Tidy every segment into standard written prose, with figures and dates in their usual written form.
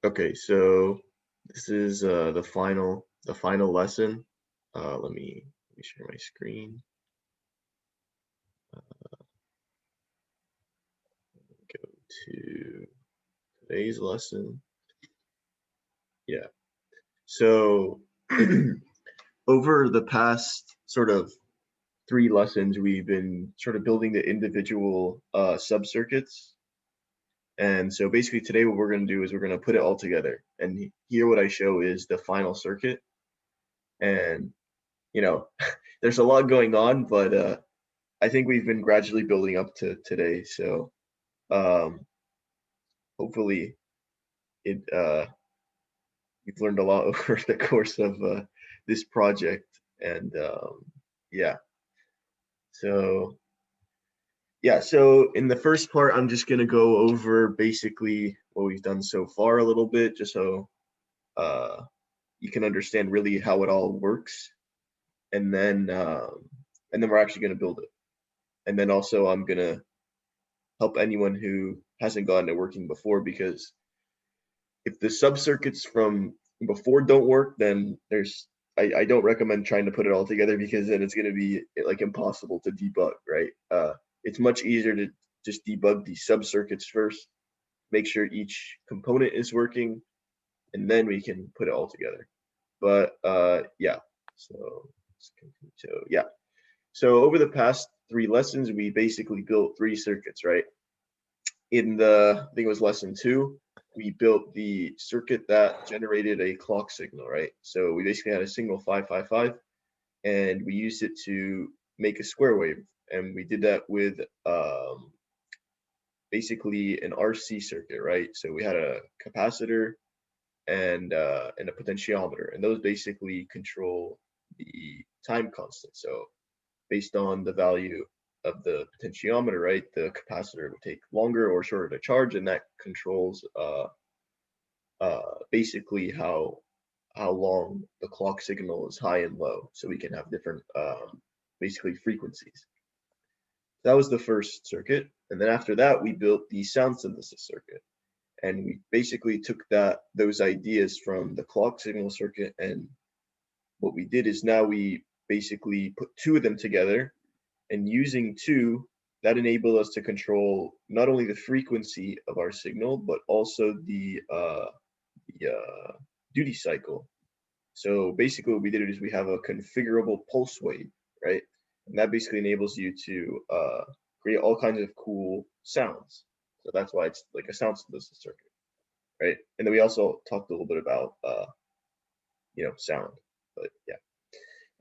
Okay, so this is the final lesson. Let me share my screen. Go to today's lesson. Yeah. So over the past sort of three lessons, we've been sort of building the individual sub-circuits. And so basically today what we're going to do is we're going to put it all together. And here what I show is the final circuit. And there's a lot going on, but I think we've been gradually building up to today. So um, hopefully it we've learned a lot over the course of this project. And yeah, so yeah, so in the first part, I'm just gonna go over basically what we've done so far a little bit, just so uh, you can understand really how it all works, and then we're actually gonna build it. And then also I'm gonna help anyone who hasn't gotten it working before, because if the sub-circuits from before don't work, then I don't recommend trying to put it all together, because then it's going to be like impossible to debug, right? It's much easier to just debug the sub-circuits first, make sure each component is working, and then we can put it all together. But yeah, so yeah. So over the past three lessons, we basically built three circuits, right? I think it was lesson two, we built the circuit that generated a clock signal, right? So we basically had a signal 555, and we used it to make a square wave. And we did that with basically an RC circuit, right? So we had a capacitor and a potentiometer, and those basically control the time constant. So based on the value of the potentiometer, right, the capacitor would take longer or shorter to charge, and that controls basically how long the clock signal is high and low, so we can have different basically frequencies. That was the first circuit, and then after that we built the sound synthesis circuit, and we basically took those ideas from the clock signal circuit, and what we did is now we basically put two of them together, and using two, that enabled us to control not only the frequency of our signal, but also the duty cycle. So basically what we did is we have a configurable pulse wave, right? And that basically enables you to create all kinds of cool sounds. So that's why it's like a sound synthesis circuit, right? And then we also talked a little bit about sound, but yeah.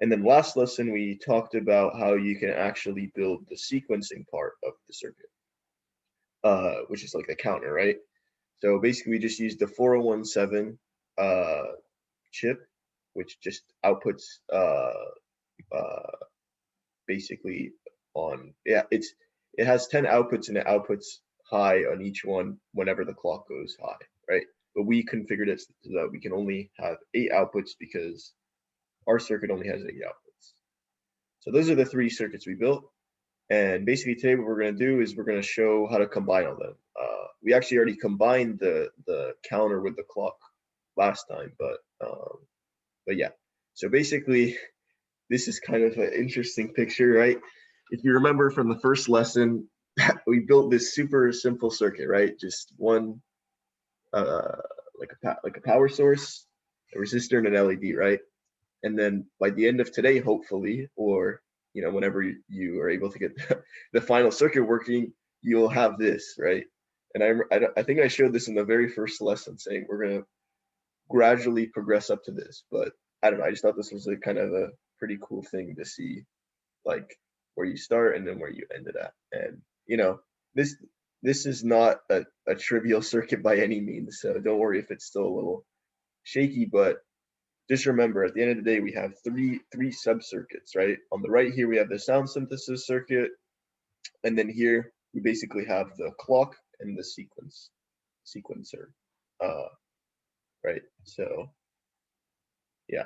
And then last lesson, we talked about how you can actually build the sequencing part of the circuit, which is like the counter, right? So basically, we just used the 4017 chip, which just outputs uh, basically it has 10 outputs, and it outputs high on each one whenever the clock goes high, right? But we configured it so that we can only have 8 outputs, because our circuit only has 8 outputs. So those are the three circuits we built. And basically today what we're going to do is we're going to show how to combine all them. We actually already combined the counter with the clock last time, but yeah. So basically, this is kind of an interesting picture, right? If you remember from the first lesson, we built this super simple circuit, right? Just one, uh, like a power source, a resistor, and an LED, right? And then by the end of today, hopefully, or whenever you are able to get the final circuit working, you'll have this, right? And I think I showed this in the very first lesson, saying we're going to gradually progress up to this. But I don't know, I just thought this was a kind of a pretty cool thing to see, like where you start and then where you ended at. And this this is not a trivial circuit by any means, so don't worry if it's still a little shaky. But just remember, at the end of the day, we have three sub-circuits, right? On the right here, we have the sound synthesis circuit, and then here we basically have the clock and the sequencer, uh, right? So yeah.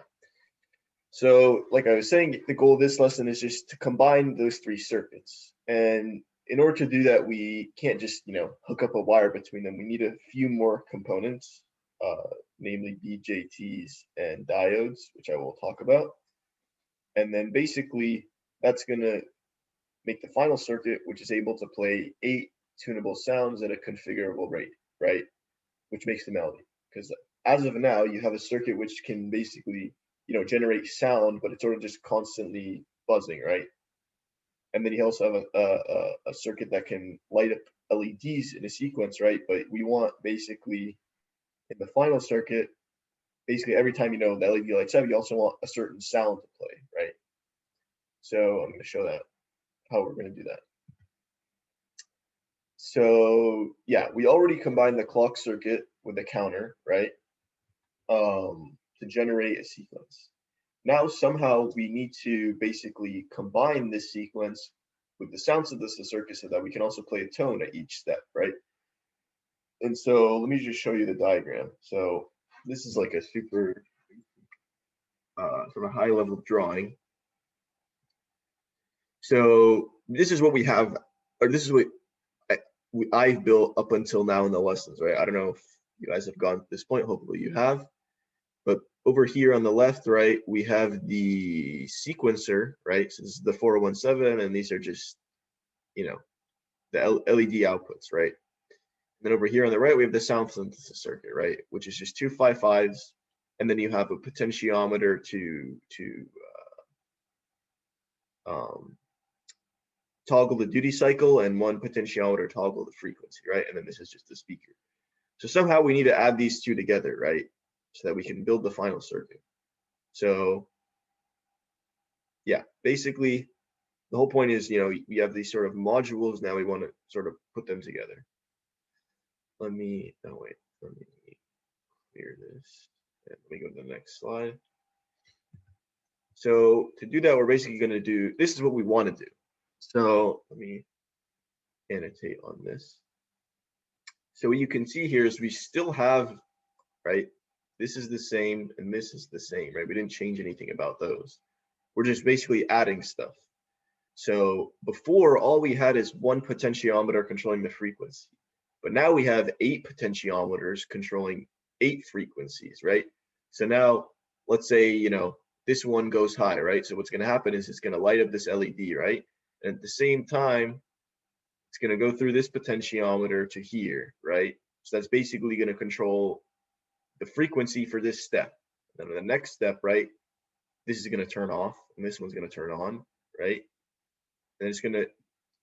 So like I was saying, the goal of this lesson is just to combine those three circuits, and in order to do that, we can't just hook up a wire between them. We need a few more components. namely BJTs and diodes, which I will talk about. And then basically that's going to make the final circuit, which is able to play 8 tunable sounds at a configurable rate, right? Which makes the melody. Because as of now, you have a circuit which can basically, generate sound, but it's sort of just constantly buzzing, right? And then you also have a circuit that can light up LEDs in a sequence, right? But we want basically in the final circuit, basically every time the LED lights up, you also want a certain sound to play, right? So I'm going to show that how we're going to do that. So yeah, we already combined the clock circuit with the counter, right? To generate a sequence. Now somehow we need to basically combine this sequence with the sound synthesis circuit so that we can also play a tone at each step, right? And so let me just show you the diagram. So this is like a super sort of high level drawing. So this is what we have, or this is what I've built up until now in the lessons, right? I don't know if you guys have gone to this point, hopefully you have. But over here on the left, right, we have the sequencer, right? So this is the 4017, and these are just, the LED outputs, right? And then over here on the right, we have the sound synthesis circuit, right? Which is just 2 5/5s, and then you have a potentiometer to toggle the duty cycle and one potentiometer toggle the frequency, right? And then this is just the speaker. So somehow we need to add these two together, right? So that we can build the final circuit. So yeah, basically the whole point is, we have these sort of modules. Now we want to sort of put them together. Let me clear this. And let me go to the next slide. So to do that, we're basically going to do, this is what we want to do. So let me annotate on this. So what you can see here is we still have, right? This is the same and this is the same, right? We didn't change anything about those. We're just basically adding stuff. So before, all we had is one potentiometer controlling the frequency. But now we have 8 potentiometers controlling 8 frequencies, right? So now let's say, this one goes high, right? So what's going to happen is it's going to light up this LED, right? And at the same time, it's going to go through this potentiometer to here, right? So that's basically going to control the frequency for this step. And then the next step, right? This is going to turn off and this one's going to turn on, right? And it's going to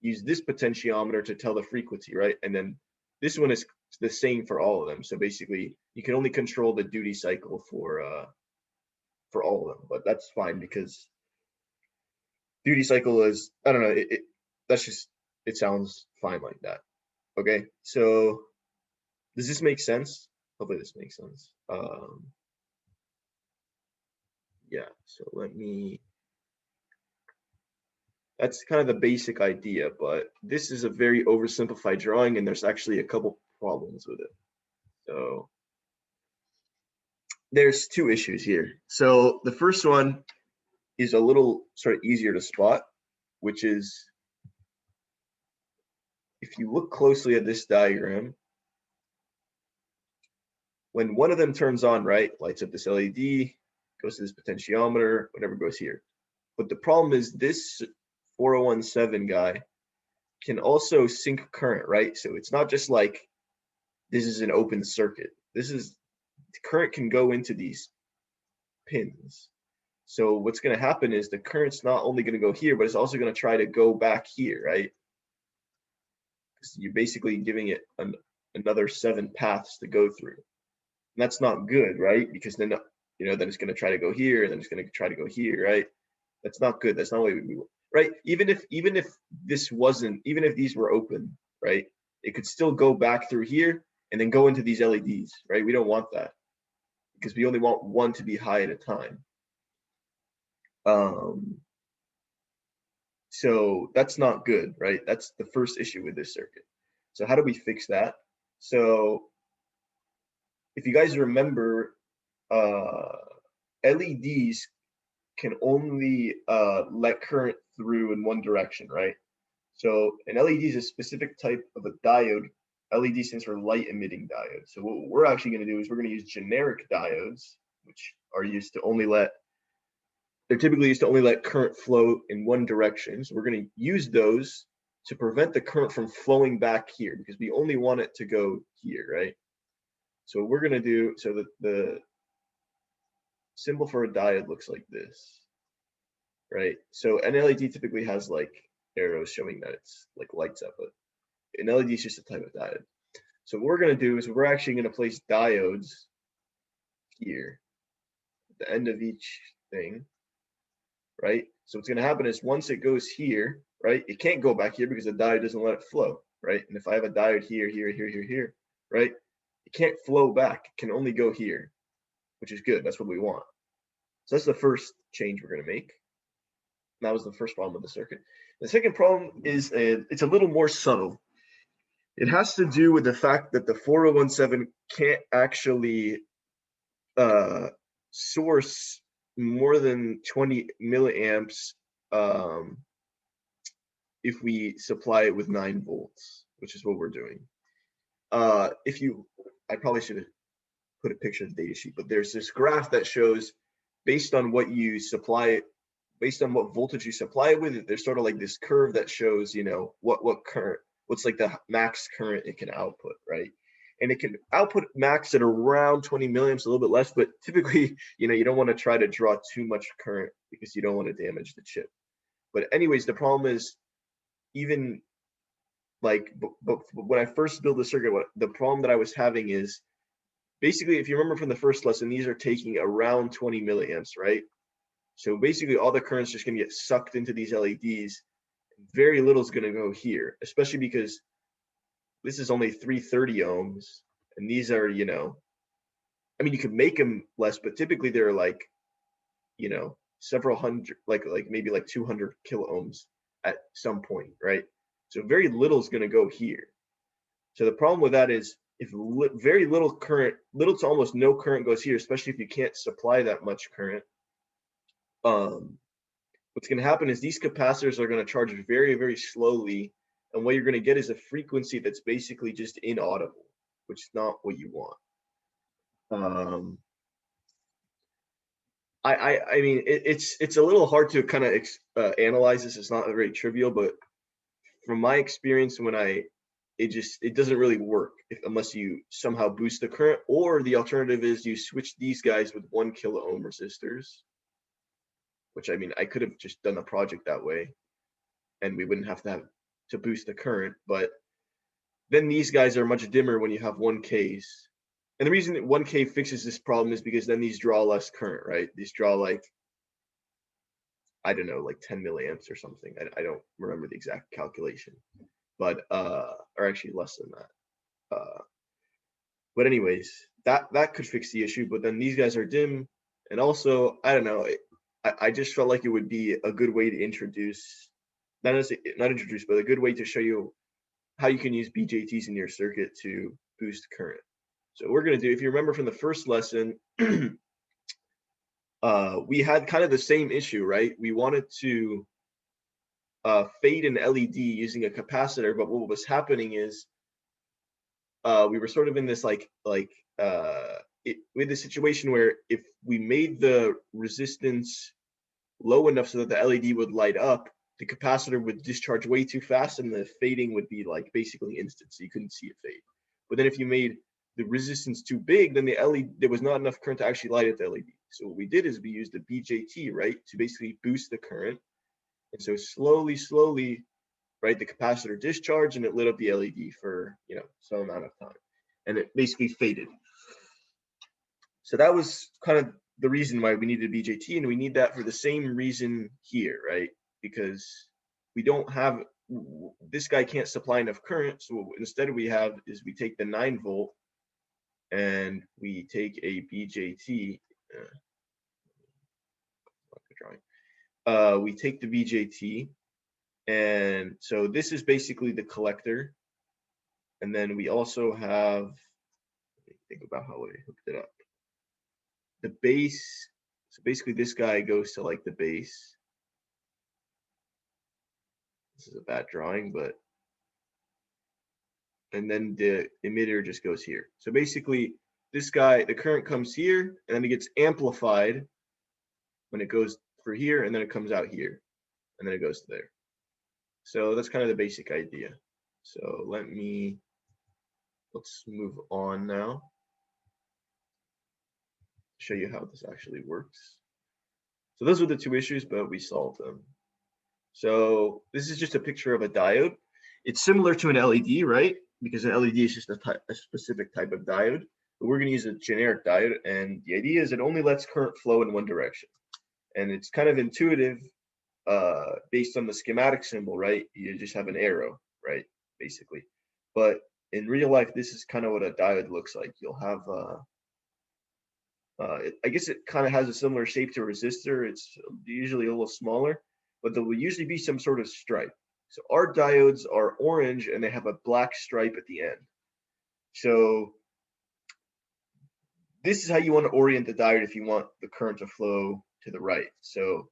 use this potentiometer to tell the frequency, right? And then this one is the same for all of them. So basically, you can only control the duty cycle for all of them, but that's fine because duty cycle is, I don't know, that's just, it sounds fine like that. Okay, so does this make sense? Hopefully this makes sense. Yeah, so that's kind of the basic idea, but this is a very oversimplified drawing and there's actually a couple problems with it. So there's 2 issues here. So the first one is a little sort of easier to spot, which is if you look closely at this diagram, when one of them turns on, right, lights up this LED, goes to this potentiometer, whatever goes here. But the problem is this 4017 guy can also sync current, right? So it's not just like this is an open circuit. This is, current can go into these pins. So what's going to happen is the current's not only going to go here, but it's also going to try to go back here, right? So you're basically giving it another 7 paths to go through. And that's not good, right? Because then, then it's going to try to go here, and then it's going to try to go here, right? That's not good. That's not what we want, right? Even if this wasn't, even if these were open, right? It could still go back through here and then go into these LEDs, right? We don't want that because we only want one to be high at a time. So that's not good, right? That's the first issue with this circuit. So how do we fix that? So if you guys remember, LEDs can only let current through in one direction, right? So an LED is a specific type of a diode LED stands for light emitting diode. So what we're actually going to do is we're going to use generic diodes, which are used to only let, they're typically used to only let current flow in one direction. So we're going to use those to prevent the current from flowing back here because we only want it to go here, right? So what we're going to do, so that the symbol for a diode looks like this, right? So an LED typically has like arrows showing that it's like lights up, but an LED is just a type of diode. So what we're going to do is we're actually going to place diodes here at the end of each thing, right? So what's going to happen is once it goes here, right, it can't go back here because the diode doesn't let it flow, right? And if I have a diode here, here, right, it can't flow back. It can only go here, which is good. That's what we want. So that's the first change we're going to make. And that was the first problem with the circuit. The second problem is it's a little more subtle. It has to do with the fact that the 4017 can't actually source more than 20 milliamps if we supply it with 9 volts, which is what we're doing. I probably should have put a picture of the data sheet, but there's this graph that shows based on what you supply it, based on what voltage you supply it with, there's sort of like this curve that shows, you know, what current, what's like the max current it can output, right? And it can output max at around 20 milliamps, a little bit less, but typically, you know, you don't want to try to draw too much current because you don't want to damage the chip. But anyways, the problem is even like, but when I first built the circuit, the problem that I was having is basically, if you remember from the first lesson, these are taking around 20 milliamps, right? So basically all the current's just going to get sucked into these LEDs. Very little is going to go here, especially because this is only 330 ohms. And these are, you know, I mean, you could make them less, but typically they're like, you know, several hundred, like maybe like 200 kilo ohms at some point, right? So very little is going to go here. So the problem with that is if very little current, little to almost no current goes here, especially if you can't supply that much current, what's going to happen is these capacitors are going to charge very, very slowly. And what you're going to get is a frequency that's basically just inaudible, which is not what you want. I mean, it's a little hard to kind of analyze this. It's not very trivial, but from my experience, it doesn't really work unless you somehow boost the current, or the alternative is you switch these guys with 1 kilo ohm resistors, which I mean, I could have just done the project that way and we wouldn't have to boost the current, but then these guys are much dimmer when you have 1Ks. And the reason that 1K fixes this problem is because then these draw less current, right? These draw like, I don't know, like 10 milliamps or something. I don't remember the exact calculation, but or actually less than that. But anyways, that could fix the issue. But then these guys are dim, and also I don't know. I just felt like it would be a good way to introduce, not introduce, but a good way to show you how you can use BJTs in your circuit to boost current. So we're going to do, if you remember from the first lesson, we had kind of the same issue, right? We wanted to fade an LED using a capacitor, but what was happening is we were sort of in this with the situation where if we made the resistance low enough so that the LED would light up, the capacitor would discharge way too fast and the fading would be like basically instant, so you couldn't see it fade. But then if you made the resistance too big, then the LED, there was not enough current to actually light up the LED. So what we did is we used a BJT, right, to basically boost the current. And so slowly, right, the capacitor discharged and it lit up the LED for, you know, some amount of time. And it basically faded. So that was kind of the reason why we needed a BJT, and we need that for the same reason here, right? Because we don't have, this guy can't supply enough current, so what instead we have is we take the 9 volt and we take a BJT. We take the BJT, and so this is basically the collector, and then we also have, think about how I hooked it up. The base, so basically this guy goes to like the base. This is a bad drawing, but and then the emitter just goes here. So basically, this guy, the current comes here, and then it gets amplified when it goes through here, and then it comes out here, and then it goes to there. So that's kind of the basic idea. So let's move on now. Show you how this actually works. So those were the two issues, but we solved them. So this is just a picture of a diode. It's similar to an LED, right? Because an LED is just a specific type of diode. But we're going to use a generic diode, and the idea is it only lets current flow in one direction. And it's kind of intuitive based on the schematic symbol, right? You just have an arrow, right? Basically. But in real life, this is kind of what a diode looks like. You'll have I guess it kind of has a similar shape to a resistor. It's usually a little smaller, but there will usually be some sort of stripe. So our diodes are orange and they have a black stripe at the end. So this is how you want to orient the diode if you want the current to flow to the right. So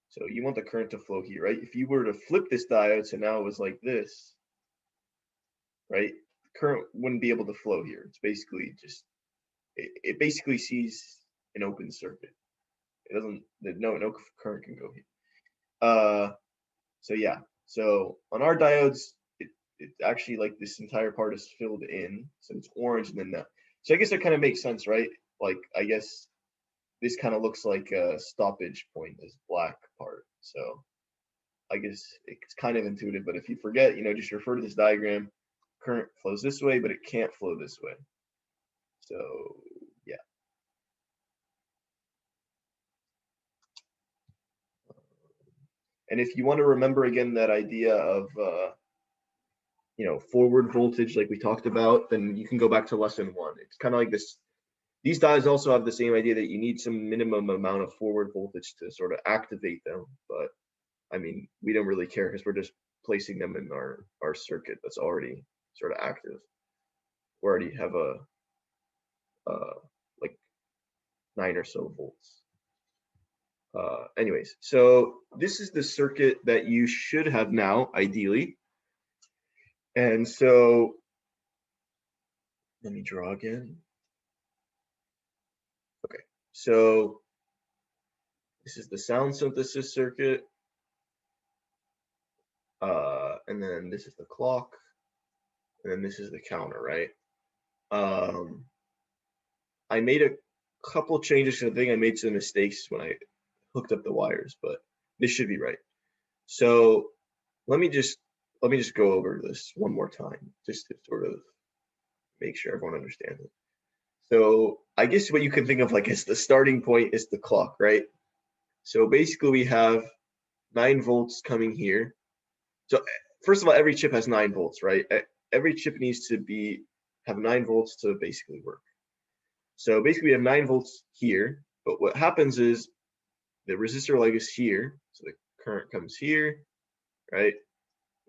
so you want the current to flow here, right? If you were to flip this diode, so now it was like this, right? Current wouldn't be able to flow here. It's basically just it basically sees an open circuit. It doesn't no current can go here. So yeah. So on our diodes, it's actually like this entire part is filled in, so it's orange and then that. So I guess that kind of makes sense, right? Like I guess this kind of looks like a stoppage point, this black part. So I guess it's kind of intuitive, but if you forget, just refer to this diagram. Current flows this way, but it can't flow this way. So yeah. And if you want to remember again that idea of forward voltage like we talked about, then you can go back to lesson 1. It's kind of like this. These diodes also have the same idea that you need some minimum amount of forward voltage to sort of activate them. But I mean, we don't really care because we're just placing them in our circuit that's already sort of active. We already have a like 9 or so volts. Anyways, so this is the circuit that you should have now, ideally. And so let me draw again. Okay, so this is the sound synthesis circuit. And then this is the clock. And then this is the counter, right? I made a couple changes to the thing. I made some mistakes when I hooked up the wires, but this should be right. So let me just go over this one more time, just to sort of make sure everyone understands it. So I guess what you can think of like as the starting point is the clock, right? So basically we have 9 volts coming here. So first of all, every chip has 9 volts, right? Every chip needs to have 9 volts to basically work. So basically we have 9 volts here, but what happens is the resistor leg is here. So the current comes here, right?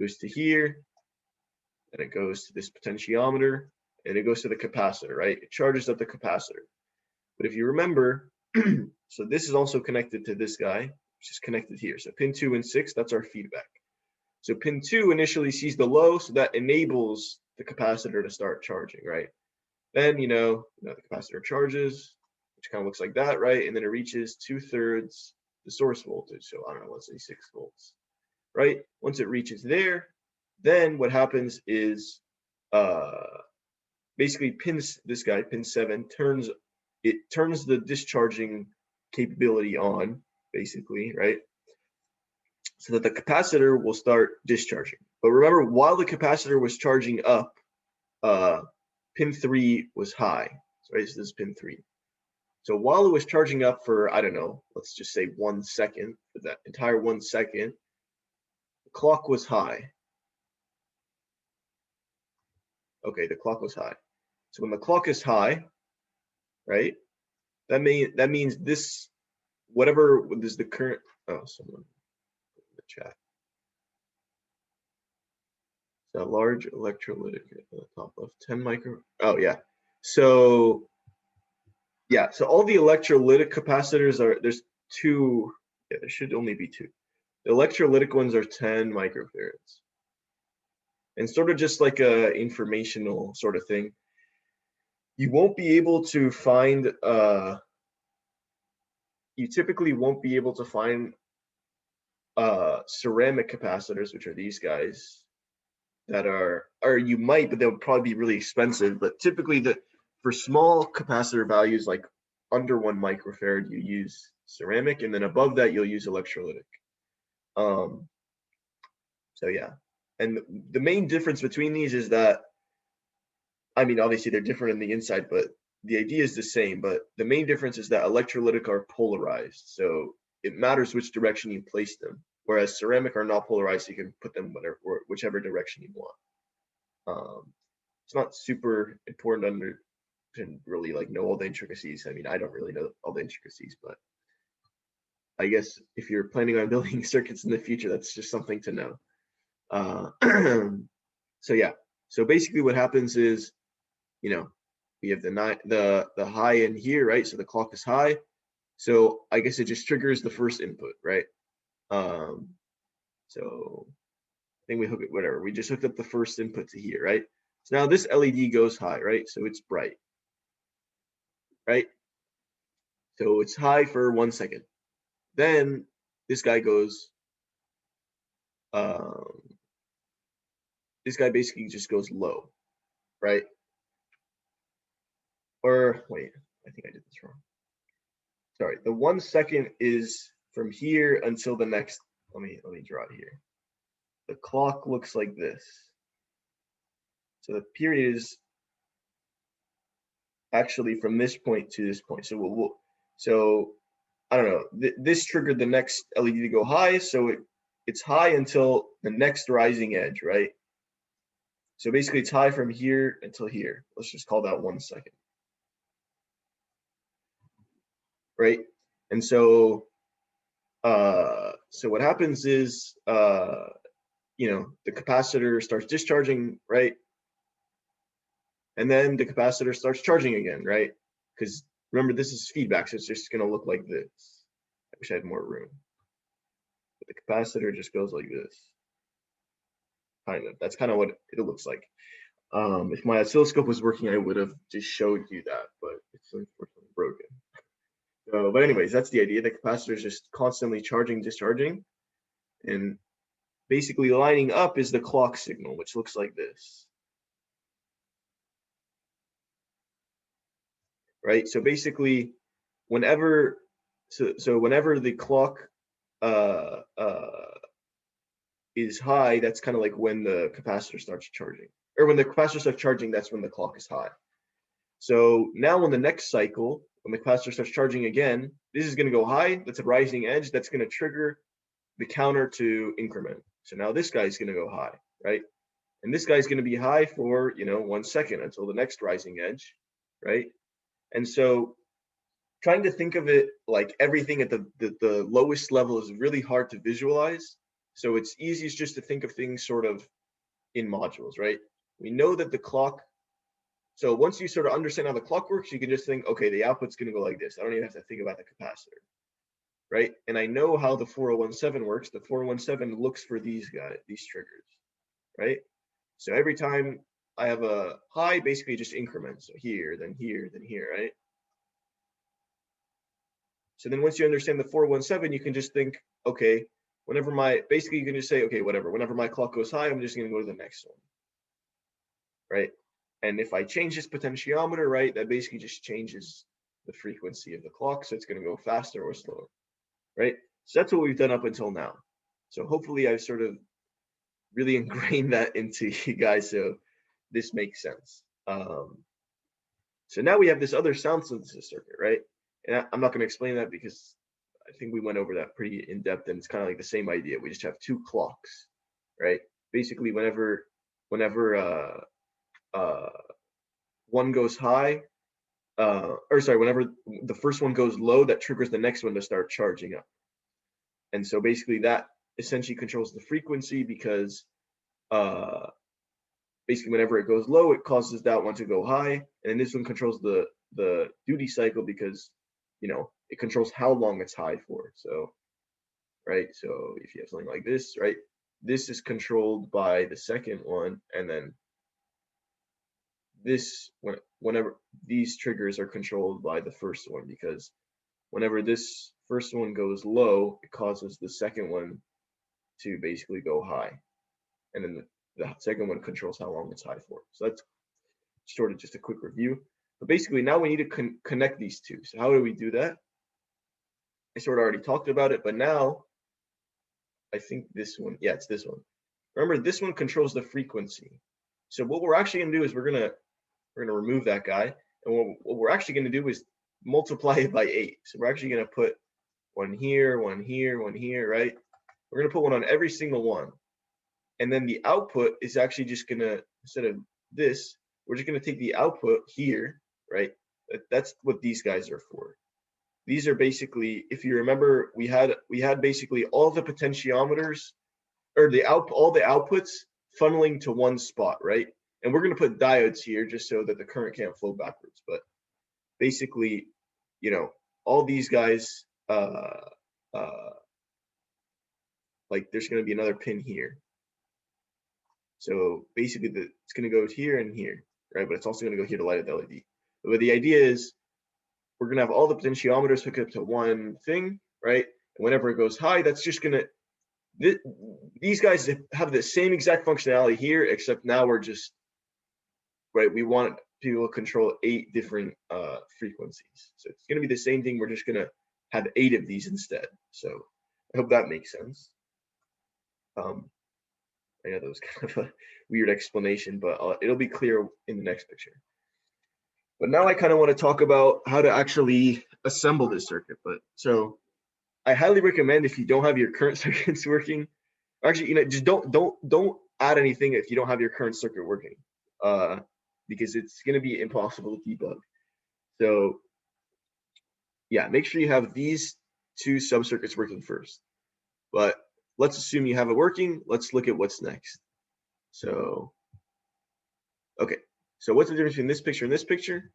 Goes to here, and it goes to this potentiometer, and it goes to the capacitor, right? It charges up the capacitor. But if you remember, so this is also connected to this guy, which is connected here. So pin 2 and 6, that's our feedback. So pin 2 initially sees the low, so that enables the capacitor to start charging, right? Then, the capacitor charges, which kind of looks like that, right? And then it reaches 2/3 the source voltage. So I don't know, let's say 6 volts, right? Once it reaches there, then what happens is basically this guy, pin 7, turns the discharging capability on, basically, right? So that the capacitor will start discharging. But remember, while the capacitor was charging up, pin 3 was high. So right, so this is pin 3. So while it was charging up for, I don't know, let's just say 1 second, for that entire 1 second, the clock was high. Okay, the clock was high. So when the clock is high, right, that means this, whatever is the current, someone in the chat. So large electrolytic at the top left, 10 micro, oh yeah. So all the electrolytic capacitors there's 2, there should only be 2. The electrolytic ones are 10 microfarads. And sort of just like a informational sort of thing, you won't be able to find, you typically won't be able to find ceramic capacitors, which are these guys, that are, or you might, but they'll probably be really expensive. But typically, for small capacitor values like under 1 microfarad, you use ceramic, and then above that, you'll use electrolytic. So yeah, and the main difference between these is that, I mean, obviously they're different on the inside, but the idea is the same. But the main difference is that electrolytic are polarized, so it matters which direction you place them, whereas ceramic are not polarized, so you can put them whichever direction you want. It's not super important to really like know all the intricacies. I mean, I don't really know all the intricacies, but I guess if you're planning on building circuits in the future, that's just something to know. So yeah, so basically what happens is, you know, we have the high in here, right? So the clock is high. So I guess it just triggers the first input, right? So I think we hook it, whatever. We just hooked up the first input to here, right? So now this LED goes high, right? So it's bright, right? So it's high for 1 second. Then this guy goes, this guy basically just goes low, right? Or wait, I think I did this wrong. Sorry, the 1 second is from here until the next. Let me draw it here. The clock looks like this. So the period is actually from this point to this point. So so I don't know. This triggered the next LED to go high, so it's high until the next rising edge, right? So basically, it's high from here until here. Let's just call that 1 second, right? And so, so what happens is, you know, the capacitor starts discharging, right? And then the capacitor starts charging again, right? Because remember, this is feedback, so it's just going to look like this. I wish I had more room. But the capacitor just goes like this. Kind of. That's kind of what it looks like. If my oscilloscope was working, I would have just showed you that, but it's unfortunately broken. So, but anyways, that's the idea. The capacitor is just constantly charging, discharging, and basically lining up is the clock signal, which looks like this. Right? So basically, whenever whenever the clock is high, that's kind of like when the capacitor starts charging. Or when the capacitor starts charging, that's when the clock is high. So now on the next cycle, when the capacitor starts charging again, this is going to go high. That's a rising edge. That's going to trigger the counter to increment. So now this guy's going to go high, right? And this guy's going to be high for, you know, 1 second until the next rising edge, right? And so trying to think of it like everything at the lowest level is really hard to visualize. So it's easiest just to think of things sort of in modules, right? We know that the clock, so once you sort of understand how the clock works, you can just think, okay, the output's going to go like this. I don't even have to think about the capacitor, right? And I know how the 4017 works. The 4017 looks for these guys, these triggers, right? So every time I have a high, basically just increments. So here, then here, then here, right? So then once you understand the 417, you can just think, okay, whenever basically you can just say, okay, whatever, whenever my clock goes high, I'm just going to go to the next one, right? And if I change this potentiometer, right, that basically just changes the frequency of the clock. So it's going to go faster or slower, right? So that's what we've done up until now. So hopefully I've sort of really ingrained that into you guys so this makes sense. So now we have this other sound synthesis circuit, right? And I'm not going to explain that because I think we went over that pretty in depth, and it's kind of like the same idea. We just have two clocks, right? Basically, whenever one goes high, or sorry, whenever the first one goes low, that triggers the next one to start charging up. And so basically that essentially controls the frequency because basically whenever it goes low, it causes that one to go high. And then this one controls the duty cycle because, you know, it controls how long it's high for. So right? So if you have something like this, right, this is controlled by the second one, and then this, whenever these triggers are controlled by the first one, because whenever this first one goes low, it causes the second one to basically go high, and then the second one controls how long it's high for. So that's sort of just a quick review. But basically, now we need to connect these two. So how do we do that? I sort of already talked about it, but now I think this one, yeah, it's this one. Remember, this one controls the frequency. So what we're actually gonna do is we're gonna remove that guy, and what we're actually gonna do is multiply it by 8. So we're actually gonna put one here, one here, one here, right? We're gonna put one on every single one. And then the output is actually just gonna, instead of this, we're just gonna take the output here, right? That's what these guys are for. These are basically, if you remember, we had basically all the potentiometers, or all the outputs funneling to one spot, right? And we're gonna put diodes here just so that the current can't flow backwards. But basically, you know, all these guys, like there's gonna be another pin here. So basically, it's going to go here and here, right? But it's also going to go here to light up the LED. But the idea is we're going to have all the potentiometers hook up to one thing, right? And whenever it goes high, that's just going to, these guys have the same exact functionality here, except now we're just, right, we want people to control 8 different frequencies. So it's going to be the same thing. We're just going to have 8 of these instead. So I hope that makes sense. I know that was kind of a weird explanation, but it'll be clear in the next picture. But now I kind of want to talk about how to actually assemble this circuit. But so I highly recommend, if you don't have your current circuits working, actually, you know, just don't add anything if you don't have your current circuit working, because it's going to be impossible to debug. So yeah, make sure you have these 2 subcircuits working first. But let's assume you have it working. Let's look at what's next. So, okay, so what's the difference between this picture and this picture?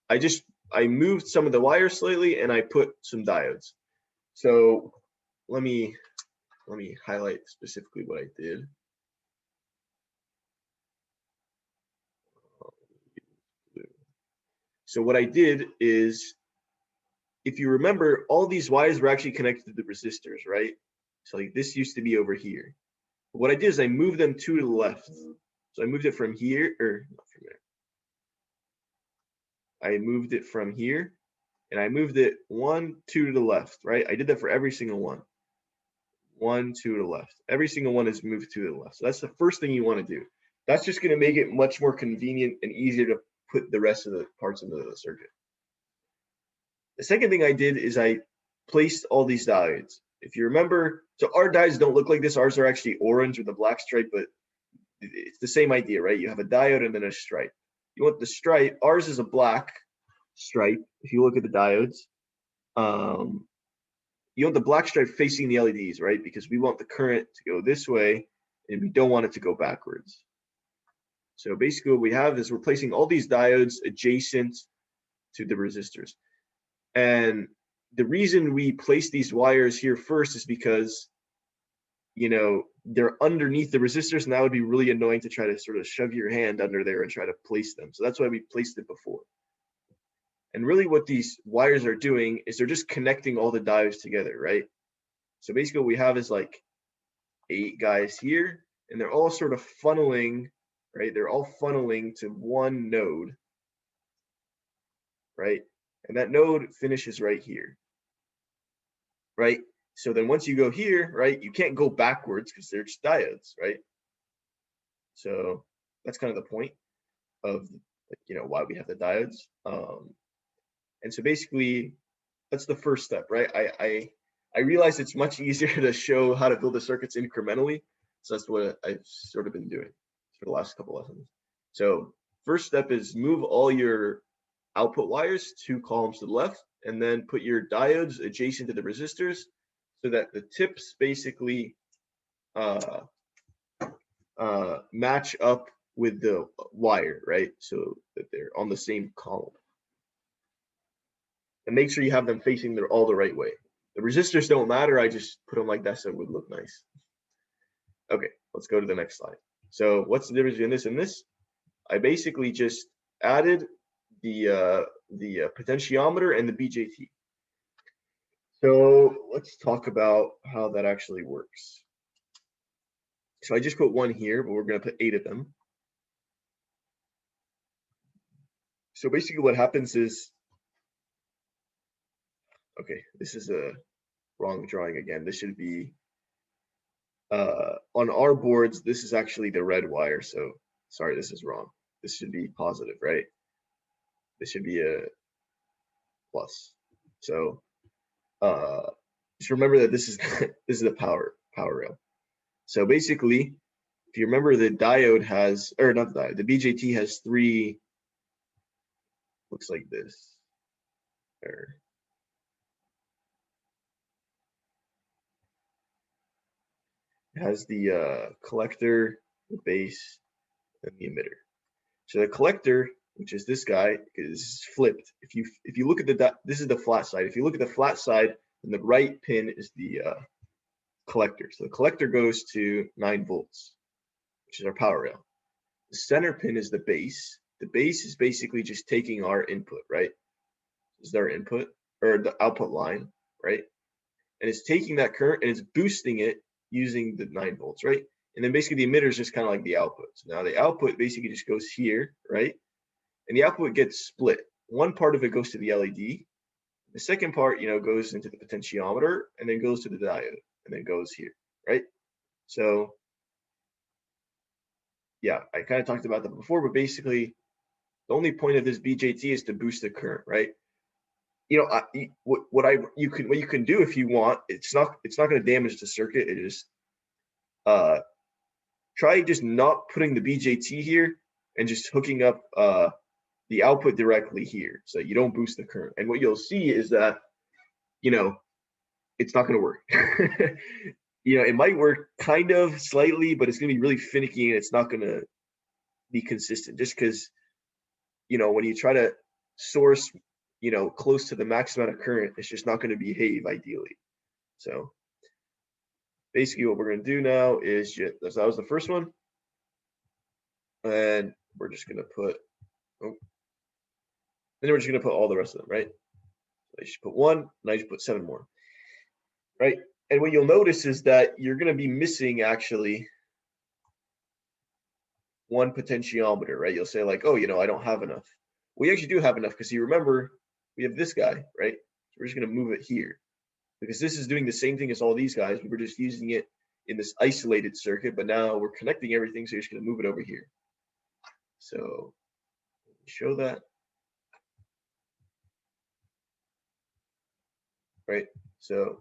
I moved some of the wires slightly, and I put some diodes. So let me highlight specifically what I did. So what I did is, if you remember, all these wires were actually connected to the resistors, right? So like this used to be over here. What I did is I moved them 2 to the left. So I moved it from here, or not from there. I moved it from here, and I moved it 1, 2 to the left, right? I did that for every single one. 1, 2 to the left. Every single one is moved 2 to the left. So that's the first thing you want to do. That's just going to make it much more convenient and easier to put the rest of the parts into the circuit. The second thing I did is I placed all these diodes. If you remember, so our diodes don't look like this. Ours are actually orange with a black stripe, but it's the same idea, right? You have a diode and then a stripe. You want the stripe. Ours is a black stripe. If you look at the diodes, you want the black stripe facing the LEDs, right? Because we want the current to go this way, and we don't want it to go backwards. So basically what we have is we're placing all these diodes adjacent to the resistors. And the reason we place these wires here first is because, you know, they're underneath the resistors, and that would be really annoying to try to sort of shove your hand under there and try to place them. So that's why we placed it before. And really what these wires are doing is they're just connecting all the diodes together, right? So basically what we have is like 8 guys here, and they're all sort of funneling, right? They're all funneling to one node, right? And that node finishes right here, right? So then once you go here, right, you can't go backwards because they're just diodes, right? So that's kind of the point of, you know, why we have the diodes. And so basically that's the first step, right? I realize it's much easier to show how to build the circuits incrementally. So that's what I've sort of been doing for the last couple lessons. So first step is move all your output wires 2 columns to the left, and then put your diodes adjacent to the resistors so that the tips basically match up with the wire, right? So that they're on the same column. And make sure you have them facing all the right way. The resistors don't matter. I just put them like that so it would look nice. Okay, let's go to the next slide. So what's the difference between this and this? I basically just added the potentiometer and the BJT. So let's talk about how that actually works. So I just put one here, but we're going to put 8 of them. So basically what happens is, okay, this is a wrong drawing again. This should be, on our boards, this is actually the red wire. So sorry, this is wrong. This should be positive, right? This should be a plus. So just remember that this is this is the power rail. So basically, if you remember, the diode has, or not the diode, the BJT has 3, looks like this. Or, it has the collector, the base, and the emitter. So the collector, which is this guy, is flipped. If you look at this is the flat side. If you look at the flat side, then the right pin is the collector. So the collector goes to 9 volts, which is our power rail. The center pin is the base. The base is basically just taking our input, right? This is our input, or the output line, right? And it's taking that current and it's boosting it using the 9 volts, right? And then basically the emitter is just kind of like the output. So now the output basically just goes here, right? And the output gets split. One part of it goes to the LED. The second part, goes into the potentiometer and then goes to the diode and then goes here, right? So yeah, I kind of talked about that before, but basically the only point of this BJT is to boost the current, right? What you can do if you want, it's not going to damage the circuit. It is try just not putting the BJT here and just hooking up the output directly here so that you don't boost the current. And what you'll see is that it's not going to work. It might work kind of slightly, but it's going to be really finicky and it's not going to be consistent, just because when you try to source close to the max amount of current, it's just not going to behave ideally. So basically what we're going to do now is that was the first one, and we're just going to put and then we're just going to put all the rest of them, right? So I just put 1, and I just put 7 more, right? And what you'll notice is that you're going to be missing actually 1 potentiometer, right? You'll say like, oh, I don't have enough. We actually do have enough, because you remember we have this guy, right? So we're just going to move it here, because this is doing the same thing as all these guys. We were just using it in this isolated circuit, but now we're connecting everything, so you're just going to move it over here. So show that, right? So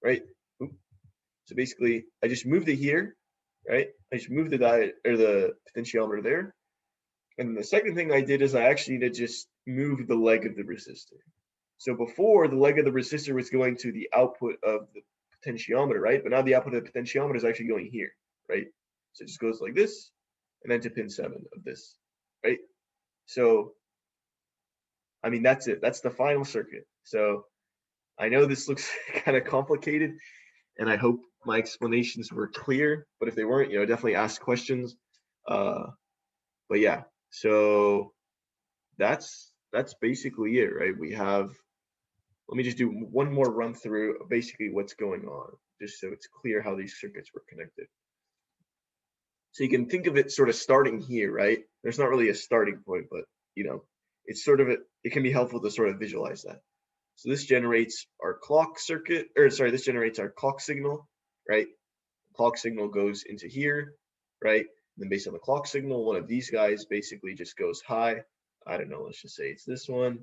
right, so basically I just moved it here, right? I just moved the diode or the potentiometer there. And the second thing I did is I actually need to just move the leg of the resistor. So before, the leg of the resistor was going to the output of the potentiometer, right? But now the output of the potentiometer is actually going here, right? So it just goes like this, and then to pin 7 of this, right? So, I mean, that's it. That's the final circuit. So I know this looks kind of complicated, and I hope my explanations were clear, but if they weren't, definitely ask questions. But yeah, so that's basically it, right? We have, let me just do one more run through of basically what's going on, just so it's clear how these circuits were connected. So you can think of it sort of starting here, right? There's not really a starting point, but it's sort of it can be helpful to sort of visualize that. So this generates our clock circuit, or sorry, this generates our clock signal, right? The clock signal goes into here, right? And then based on the clock signal, one of these guys basically just goes high. I don't know, let's just say it's this one.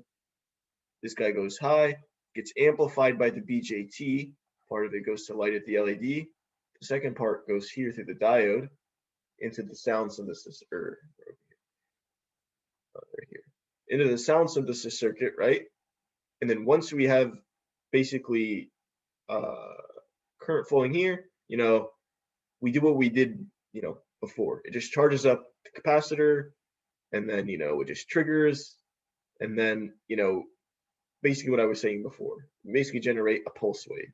This guy goes high, gets amplified by the BJT. Part of it goes to light at the LED. The second part goes here through the diode into the sound synthesis, right here, into the sound synthesis circuit, right? And then once we have basically current flowing here, we do what we did, before. It just charges up the capacitor, and then, it just triggers, and then, basically what I was saying before. Basically generate a pulse wave,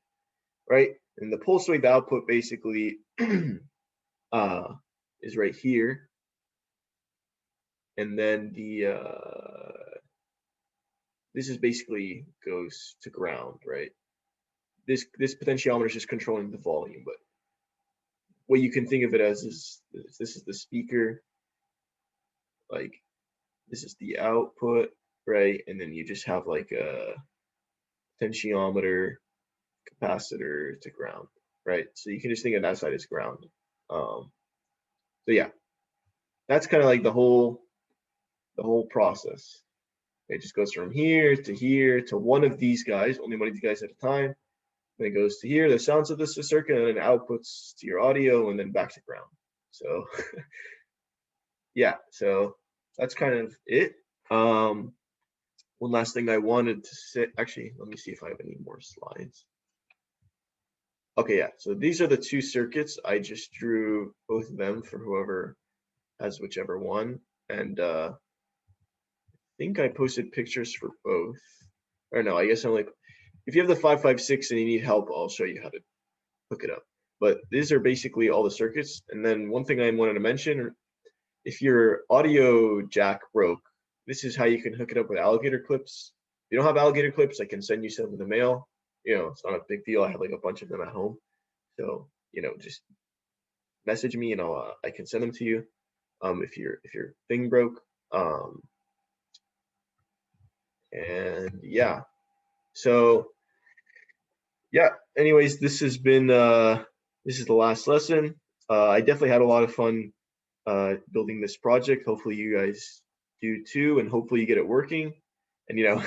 right? And the pulse wave output basically is right here. And then this is basically goes to ground, right? This potentiometer is just controlling the volume, but what you can think of it as is this is the speaker, like this is the output, right? And then you just have like a potentiometer, capacitor to ground, right? So you can just think of that side as ground. So yeah, that's kind of like the whole process. It just goes from here to one of these guys, only one of these guys at a time. Then it goes to here, the sounds of this circuit, and then outputs to your audio, and then back to ground. So yeah, so that's kind of it. One last thing I wanted to say, actually, let me see if I have any more slides. Okay, yeah, so these are the two circuits. I just drew both of them for whoever has whichever one. And I think I posted pictures for both. Or no, I guess I'm like, if you have the 556 and you need help, I'll show you how to hook it up. But these are basically all the circuits. And then one thing I wanted to mention, if your audio jack broke, this is how you can hook it up with alligator clips. If you don't have alligator clips, I can send you some in the mail. You know, it's not a big deal. I have like a bunch of them at home. So, you know, just message me and I can send them to you. If your thing broke. And yeah. So yeah, anyways, this has been this is the last lesson. I definitely had a lot of fun building this project. Hopefully you guys do too, and hopefully you get it working. And you know,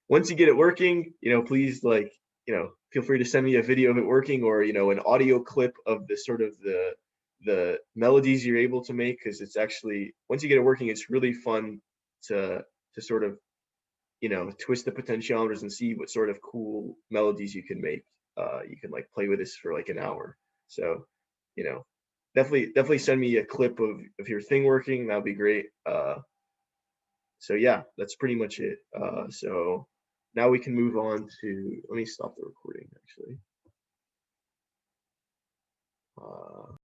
once you get it working, you know, please like, you know, feel free to send me a video of it working, or you know, an audio clip of the sort of the melodies you're able to make, because it's actually, once you get it working, it's really fun to sort of, you know, twist the potentiometers and see what sort of cool melodies you can make. You can like play with this for like an hour. So, you know, definitely send me a clip of your thing working. That'll be great. So yeah, that's pretty much it. So now we can move on to, let me stop the recording actually.